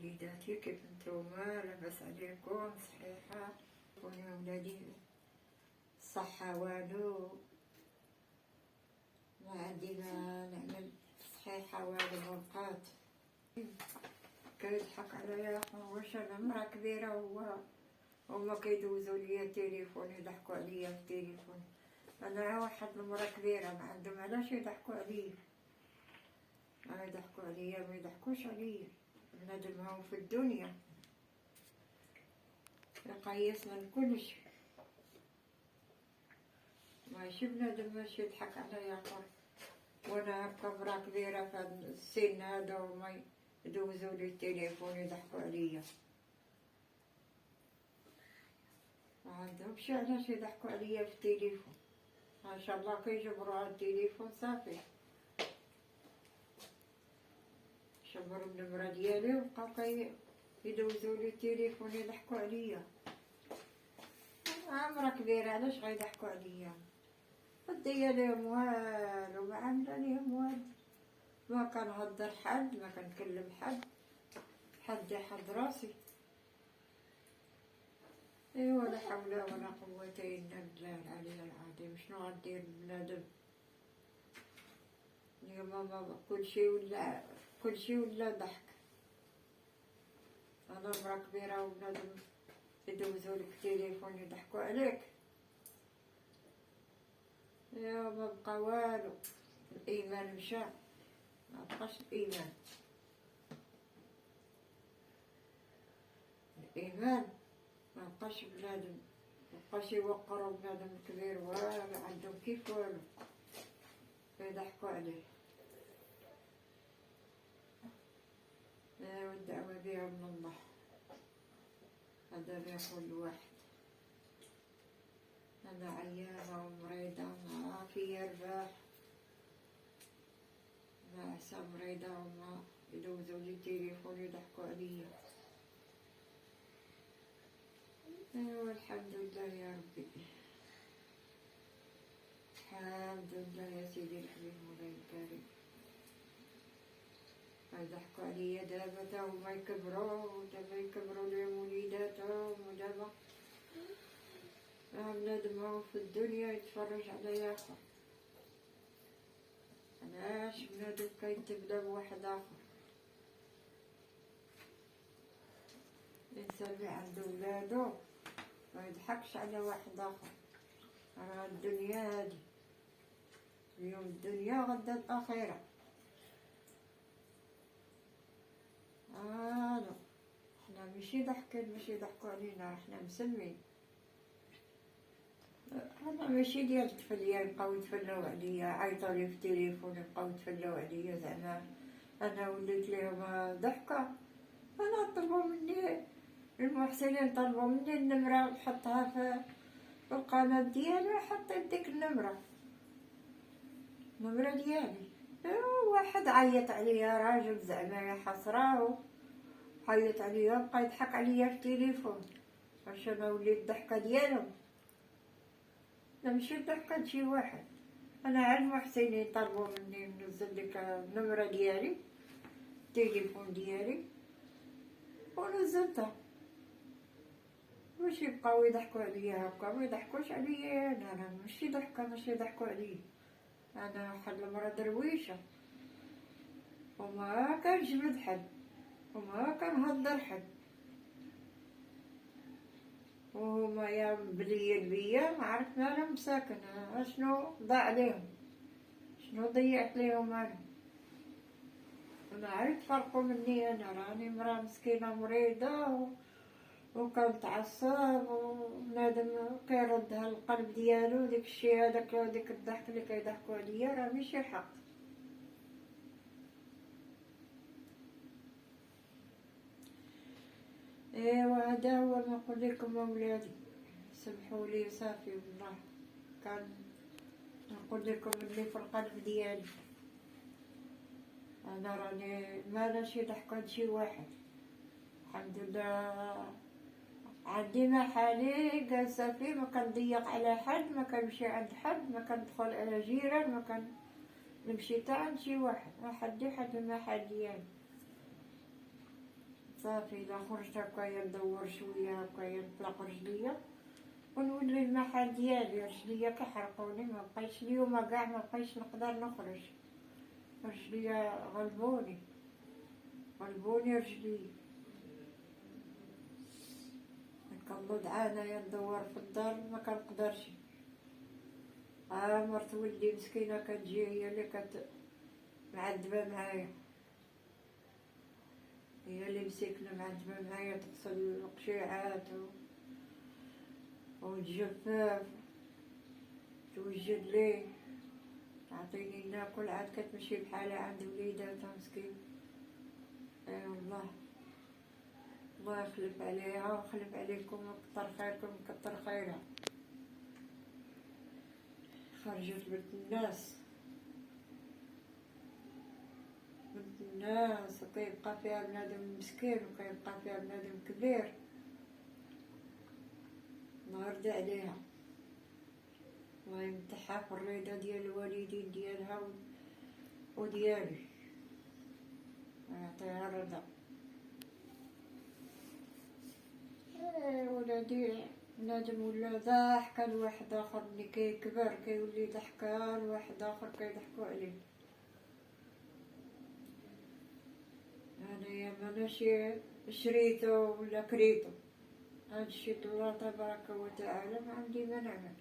وليداتي كيف نتوما؟ لاباس عليكم؟ صحيحة؟ كوني ولادي الصحة والو، ما عندي ما نعمل، صحيحة والو مبقات. كيضحك عليا واش انا مرا كبيرة هما كيدوزو ليا التليفون يضحكو عليا في التليفون. انا واحد المرا كبيرة ما عندهم علاش يضحكو عليا، ما يضحكو عليا ما يضحكوش عليا. بنادم هاو في الدنيا يقيسنا لكلشي، ماشي بنادم ماشي يضحك عليا قر. وانا هكا مرا كبيرة في هاد السن هذا وما يدوزو لي التليفون يضحكو عليا، ما عندهمش علاش يضحكو عليا في التليفون. ما شاء الله كيجبروا على التليفون صافي، شبروا النمرة ديالي وبقاو يدوزو لي التليفون يضحكو عليا. مرا كبيرة علاش غيضحكو عليا؟ ما دايره ليهم والو، ما عامله ليهم والو، ما كنهضر حد، ما كنكلم حد، حد يحد راسي. ايوا لا حول ولا قوة الا بالله العلي العظيم. شنو غدير بنادم اليوم؟ ما كلشي ولا ضحك. انا مرا كبيرة وبنادم يدوزو لك التليفون يضحكو عليك. يا ما بقى والو، الايمان مشى، ما بقاش الايمان. الايمان ما بقاش بنادم، ما بقاش يوقروا بنادم كبير والو عندهم كيف والو يضحكوا عليه. والدعوة بها من الله، هذا بيقول الواحد. أنا عيانة ومريضة ما في رباح، ناعسة مريضة وما يدوزو لي التليفون يضحكوا عليا. ايوا الحمد لله يا ربي، الحمد لله يا سيدي الحبيب مولاي الكريم. يضحكوا عليا دابا تا هما يكبروا، دابا يكبروا ليهم وليداتهم، ودابا بنادم هو في الدنيا يتفرج عليا اخر. علاش بنادم كيتبدا بواحد اخر؟ الانسان اللي عنده ولادو ما يضحكش على واحد اخر. راه الدنيا هادي، اليوم الدنيا غدا الاخره. لا حنا ماشي ضحكين، ماشي يضحكوا علينا، حنا مسمين. انا ماشي ديال التفليه يبقاو يتفلاو عليا، عيطوا لي في التليفون يبقاو يتفلاو عليا. زعما انا وليت ليهم ضحكه. انا طلبوا مني المحسنين، طلبوا مني النمره نحطها في القناه ديالي، حطيت ديك النمره ديالي. واحد عيط عليا راجل زعما يا حسراه، عيط عليا بقى يضحك عليا في التليفون. واش انا وليت الضحكه ديالهم؟ لا ماشي الضحكه شي واحد. انا عاد المحسنين طلبوا مني ننزل لك النمره ديالي، التليفون ديالي، ونزلتها. واش يبقاو يضحكوا عليا هكا؟ ما يضحكوش عليا انا ماشي ضحكه، ماشي يضحكوا عليا. انا واحد المرا درويشه وما كنجبد حد وما كنهضر حد، وهما يا بليا بيا ما عرفت مالهم مساكنة. شنو ضاع ليهم؟ شنو ضيعت ليهم انا عرفت فرقوا مني. انا راني مرا مسكينه مريضه وكنتعصب، وبنادم كيردها القلب ديالو. ديك الشي هذاك ديك الضحك اللي كيضحكوا عليا راه ماشي حق. ايوا هذا هو ما نقول لكم اولادي، سمحوا لي صافي. والله كان نقول لكم اللي في القلب ديالي. انا راني مالاش يضحك على شي واحد، الحمد لله. عندي محالي جالسه فيه، ما كنضيق على حد، ما كنمشي عند حد، ما كندخل على جيران، ما كنمشي تا عند شي واحد. ما حدي حد المحل ديالي. صافي إلا خرجت هكايا ندور شوية هكايا نطلق رجليا ونولي المحل ديالي. رجليا كيحرقوني، مبقيتش اليوم كاع مبقيتش نقدر نخرج، رجليا غلبوني رجلي. نكمل انايا ندور في الدار ما كنقدرش. مرت ولدي مسكينه كتجي هي اللي معذبه معايا، هي اللي مسكنه معذبه معايا، تغسل القشيعات وتجفف توجد لي تعطيني ناكل، عاد كتمشي بحالها عند وليداتها مسكين. والله الله يخلف عليها ويخلف عليكم وكتر خيركم وكتر خيرها. خرجت بنت الناس وكيبقى فيها بنادم مسكين وكيبقى فيها بنادم كبير. الله يرضي عليها، الله يمتحها في الرضا ديال الوالدين ديالها وديالي ويعطيها الرضا. ولادي بنادم ولا ضاحكة لواحد آخر، ملي كيكبر كيولي ضحكة لواحد آخر كيضحكو عليه. أنايا ماناش شريتو ولا كريتو، هادشي الله تبارك وتعالى ما عندي ما نعمل.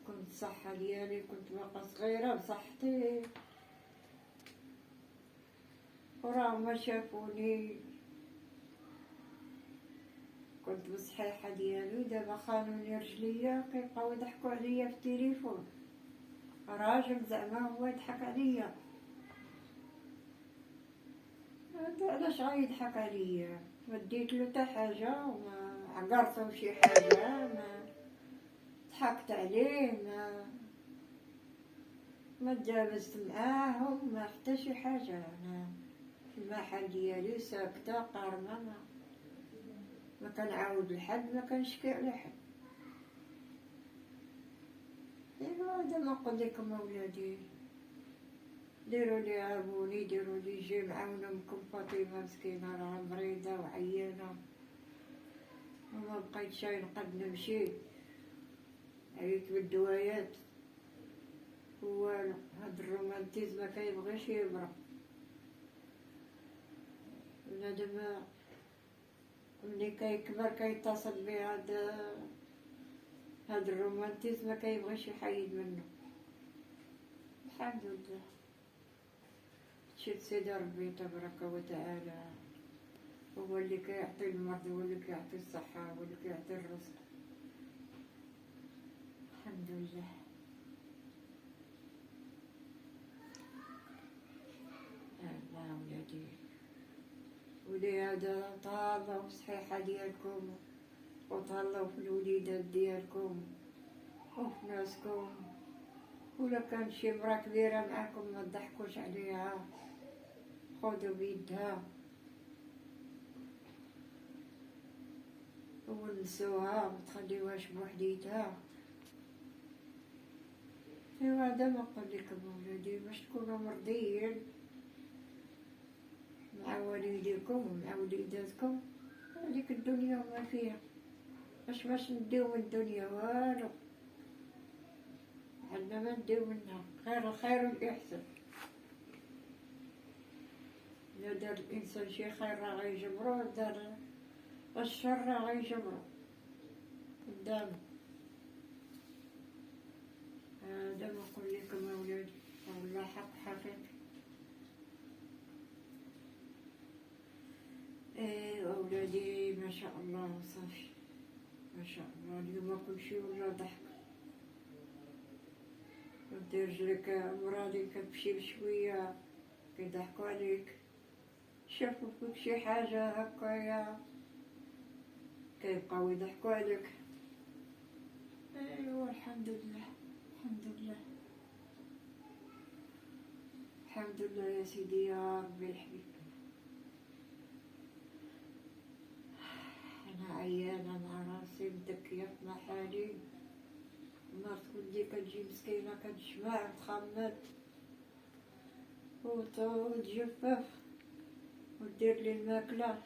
كنت الصحة ديالي كنت باقا صغيرة بصحتي وراهم ما شافوني، كنت بصحيحة ديالي. دابا خانوني رجليا كيبقاو يضحكو عليا في التليفون، راجل زعما هو يضحك عليا. علاش غيضحك عليا؟ ما ديتلو حتى حاجة وما عقرتو شي حاجة، ما ضحكت عليه، ما تجاوزت معاهم، ما حتى شي حاجة. انا في المحل ديالي ساكتة قارمة، ما كنعاود لحد، ما كنشكي على حد. هذا ما نقول لكم اولادي، ديروا لي عاونوني، ديروا لي جمعة ونمكم فاطمة مسكينة راها مريضة وعيانة وما بقيتش نقد نمشي، عييت بالدوايات والو. هاد الرومانتيزم ما كيبغيش يبرى. بنادم ملي كيكبر كيتصل بيه هاد الرومانتيزم ما كيبغيش يحيد منه. الحمد لله، شد سيدي ربي تبارك وتعالى، هو اللي كيعطي المرض، هو اللي كيعطي الصحة، هو اللي كيعطي الرزق. الحمد لله. الله ولادي، ولهذا تهلاو في الصحيحة ديالكم وتهلاو في الوليدات ديالكم وفي ناسكم. ولا كان شي مرا كبيرة معاكم ما تضحكوش عليها، خذوا بيدها ونسوها، ما تخليوهاش بوحديتها. ايوا هذا ما نقول لكم ولادي، باش تكونوا مرضيين مع والديكم ومع وليداتكم. هذيك الدنيا وما فيها، باش نديو من الدنيا والو، عندنا ما نديو منها غير الخير والإحسان. إلا دار الإنسان شي خير راه غيجبرو، دار الشر راه غيجبرو قدامه. هذا ما نقول لكم أولادي، والله حق حقيقي. أولادي ما شاء الله صافي، ما شاء الله. اليوم كلشي ولا ضحك. كنت رجلك مرادي كتمشي بشوية كيضحكو عليك، شافو فيك شي حاجة هكايا كيبقاو يضحكو عليك. ايوا الحمد لله، الحمد لله، الحمد لله يا سيدي يا ربي الحبيب. انا عيانة مع راسي مدكية في محالي، مرت ولدي كتجي مسكينة كتجمع تخمد وتجفف ودير لي الماكلة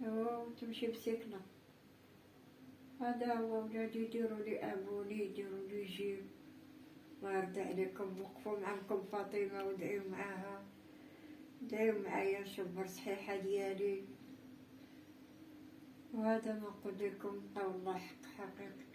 وتمشي بسكنة. هذا هو، ولادي يديروا لي أبوني، يديروا لي جيم. الله يرضى عليكم، وقفوا معكم فاطمة وادعيو معاها، ادعيو معايا نشبر صحيحة ديالي. وهذا ما نقول لكم، قول الله حق حقيقي.